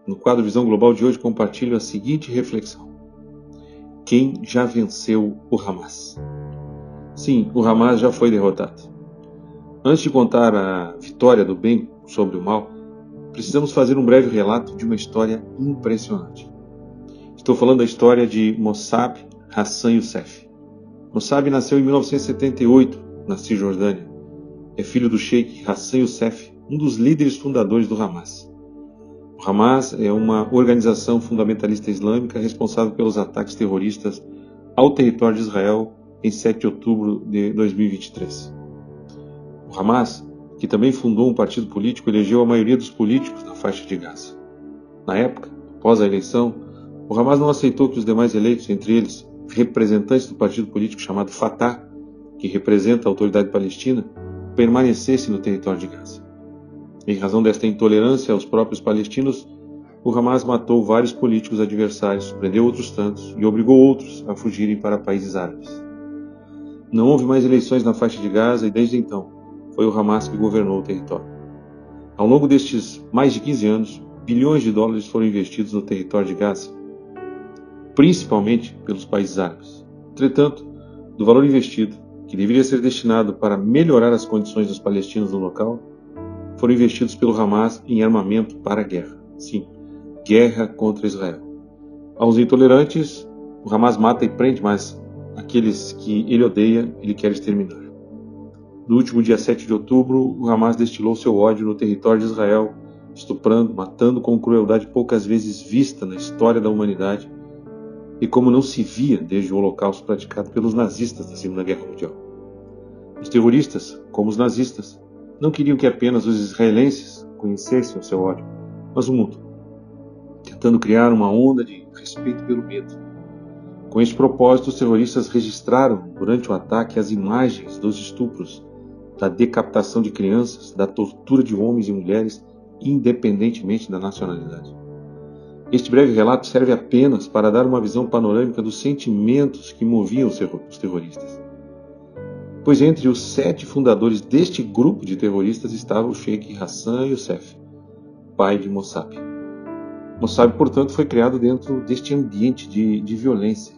No quadro Visão Global de hoje, compartilho a seguinte reflexão: quem já venceu o Hamas? Sim, o Hamas já foi derrotado. Antes de contar a vitória do bem sobre o mal, precisamos fazer um breve relato de uma história impressionante. Estou falando da história de Mossab Hassan Youssef. Mossab nasceu em 1978, na Cisjordânia. É filho do Sheikh Hassan Youssef, um dos líderes fundadores do Hamas. O Hamas é uma organização fundamentalista islâmica responsável pelos ataques terroristas ao território de Israel em 7 de outubro de 2023. O Hamas, que também fundou um partido político, elegeu a maioria dos políticos na faixa de Gaza. Na época, após a eleição, o Hamas não aceitou que os demais eleitos, entre eles representantes do partido político chamado Fatah, que representa a autoridade palestina, permanecessem no território de Gaza. Em razão desta intolerância aos próprios palestinos, o Hamas matou vários políticos adversários, prendeu outros tantos e obrigou outros a fugirem para países árabes. Não houve mais eleições na faixa de Gaza e desde então foi o Hamas que governou o território. Ao longo destes mais de 15 anos, bilhões de dólares foram investidos no território de Gaza, principalmente pelos países árabes. Entretanto, do valor investido, que deveria ser destinado para melhorar as condições dos palestinos no local, foram investidos pelo Hamas em armamento para a guerra. Sim, guerra contra Israel. Aos intolerantes, o Hamas mata e prende, mas aqueles que ele odeia, ele quer exterminar. No último dia 7 de outubro, o Hamas destilou seu ódio no território de Israel, estuprando, matando com crueldade poucas vezes vista na história da humanidade e como não se via desde o Holocausto praticado pelos nazistas da Segunda Guerra Mundial. Os terroristas, como os nazistas, não queriam que apenas os israelenses conhecessem o seu ódio, mas o mundo, tentando criar uma onda de respeito pelo medo. Com este propósito, os terroristas registraram, durante o ataque, as imagens dos estupros, da decapitação de crianças, da tortura de homens e mulheres, independentemente da nacionalidade. Este breve relato serve apenas para dar uma visão panorâmica dos sentimentos que moviam os terroristas. Pois entre os 7 fundadores deste grupo de terroristas estava o Sheikh Hassan Youssef, pai de Mossab. Mossab, portanto, foi criado dentro deste ambiente de violência.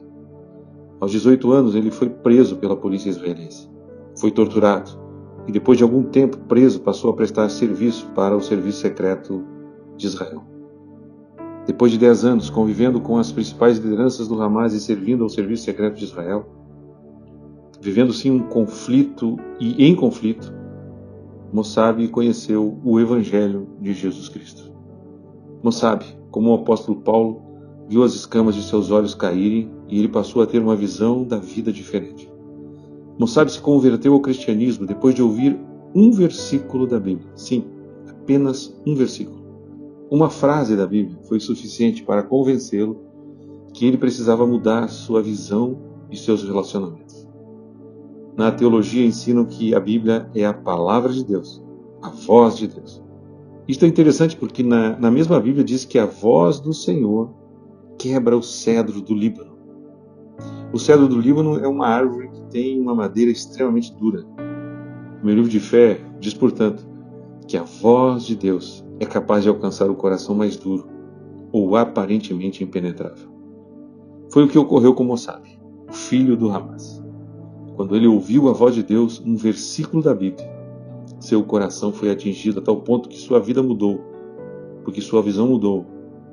Aos 18 anos, ele foi preso pela polícia israelense. Foi torturado e, depois de algum tempo preso, passou a prestar serviço para o serviço secreto de Israel. Depois de 10 anos convivendo com as principais lideranças do Hamas e servindo ao serviço secreto de Israel, vivendo sim um conflito e em conflito, Mossab conheceu o Evangelho de Jesus Cristo. Mossab, como o apóstolo Paulo, viu as escamas de seus olhos caírem e ele passou a ter uma visão da vida diferente. Mossab se converteu ao cristianismo depois de ouvir um versículo da Bíblia. Sim, apenas um versículo. Uma frase da Bíblia foi suficiente para convencê-lo que ele precisava mudar sua visão e seus relacionamentos. Na teologia ensinam que a Bíblia é a palavra de Deus, a voz de Deus. Isto é interessante porque na mesma Bíblia diz que a voz do Senhor quebra o cedro do Líbano. O cedro do Líbano é uma árvore que tem uma madeira extremamente dura. O meu livro de fé diz, portanto, que a voz de Deus é capaz de alcançar o coração mais duro ou aparentemente impenetrável. Foi o que ocorreu com Mossab, o filho do Hamas. Quando ele ouviu a voz de Deus, um versículo da Bíblia, seu coração foi atingido a tal ponto que sua vida mudou, porque sua visão mudou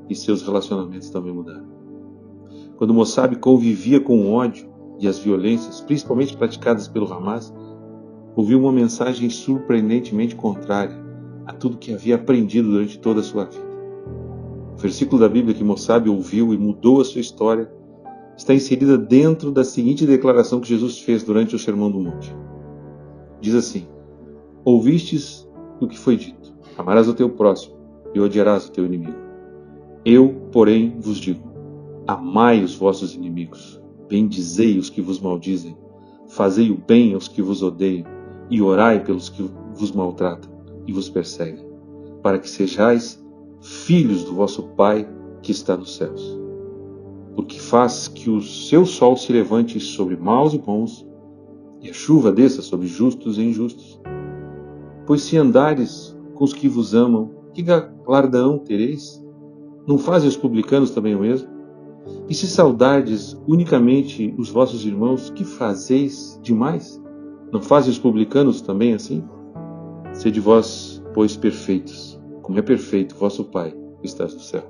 e seus relacionamentos também mudaram. Quando Mossab convivia com o ódio e as violências, principalmente praticadas pelo Hamas, ouviu uma mensagem surpreendentemente contrária a tudo que havia aprendido durante toda a sua vida. O versículo da Bíblia que Mossab ouviu e mudou a sua história está inserida dentro da seguinte declaração que Jesus fez durante o Sermão do Monte. Diz assim: ouvistes o que foi dito, amarás o teu próximo e odiarás o teu inimigo. Eu, porém, vos digo, amai os vossos inimigos, bendizei os que vos maldizem, fazei o bem aos que vos odeiam e orai pelos que vos maltratam e vos perseguem, para que sejais filhos do vosso Pai que está nos céus. Porque faz que o seu sol se levante sobre maus e bons, e a chuva desça sobre justos e injustos. Pois se andares com os que vos amam, que galardão tereis? não fazem os publicanos também o mesmo? E se saudardes unicamente os vossos irmãos, que fazeis demais? Não fazem os publicanos também assim? Sede vós, pois, perfeitos, como é perfeito vosso Pai que estás no céu.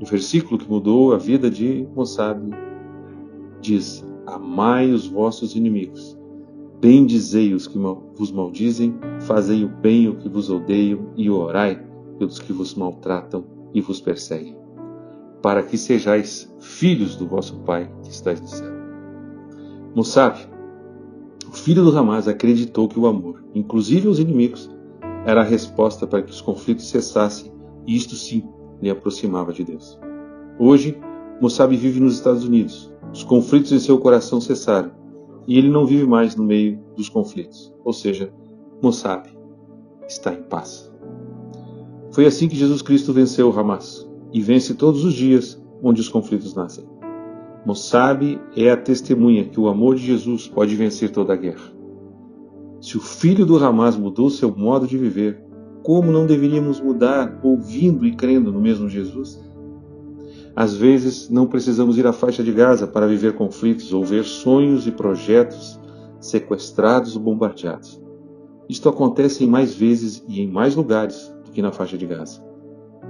O versículo que mudou a vida de Mossab diz: amai os vossos inimigos, bendizei os que vos maldizem, fazei o bem ao que vos odeiam e orai pelos que vos maltratam e vos perseguem, para que sejais filhos do vosso Pai que estais no céu. Mossab, o filho do Hamaz, acreditou que o amor, inclusive aos inimigos, era a resposta para que os conflitos cessassem, e isto sim lhe aproximava de Deus. Hoje, Mossab vive nos Estados Unidos. Os conflitos em seu coração cessaram, e ele não vive mais no meio dos conflitos. Ou seja, Mossab está em paz. Foi assim que Jesus Cristo venceu o Hamas, e vence todos os dias onde os conflitos nascem. Mossab é a testemunha que o amor de Jesus pode vencer toda a guerra. Se o filho do Hamas mudou seu modo de viver, como não deveríamos mudar ouvindo e crendo no mesmo Jesus? Às vezes, não precisamos ir à faixa de Gaza para viver conflitos ou ver sonhos e projetos sequestrados ou bombardeados. Isto acontece em mais vezes e em mais lugares do que na faixa de Gaza.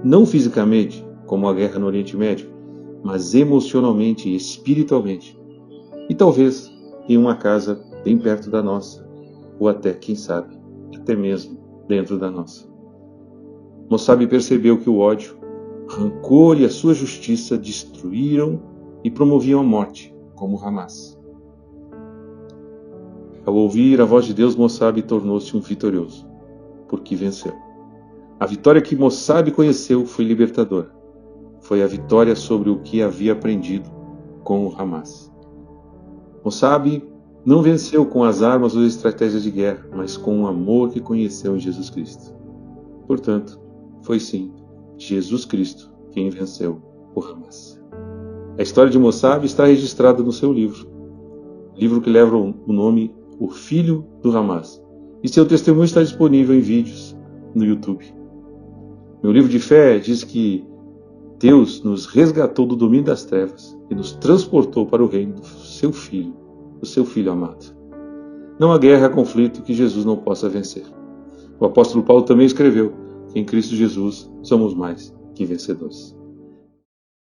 Não fisicamente, como a guerra no Oriente Médio, mas emocionalmente e espiritualmente. E talvez em uma casa bem perto da nossa, ou até, quem sabe, até mesmo dentro da nossa. Mossab percebeu que o ódio, rancor e a sua justiça destruíram e promoviam a morte, como Hamas. Ao ouvir a voz de Deus, Mossab tornou-se um vitorioso, porque venceu. A vitória que Mossab conheceu foi libertadora. Foi a vitória sobre o que havia aprendido com o Hamas. Mossab não venceu com as armas ou estratégias de guerra, mas com o amor que conheceu em Jesus Cristo. Portanto, foi sim Jesus Cristo quem venceu o Hamas. A história de Mossab está registrada no seu livro que leva o nome O Filho do Hamas, e seu testemunho está disponível em vídeos no YouTube. Meu livro de fé diz que Deus nos resgatou do domínio das trevas e nos transportou para o reino do seu Filho amado. Não há guerra, conflito que Jesus não possa vencer. O apóstolo Paulo também escreveu que em Cristo Jesus somos mais que vencedores.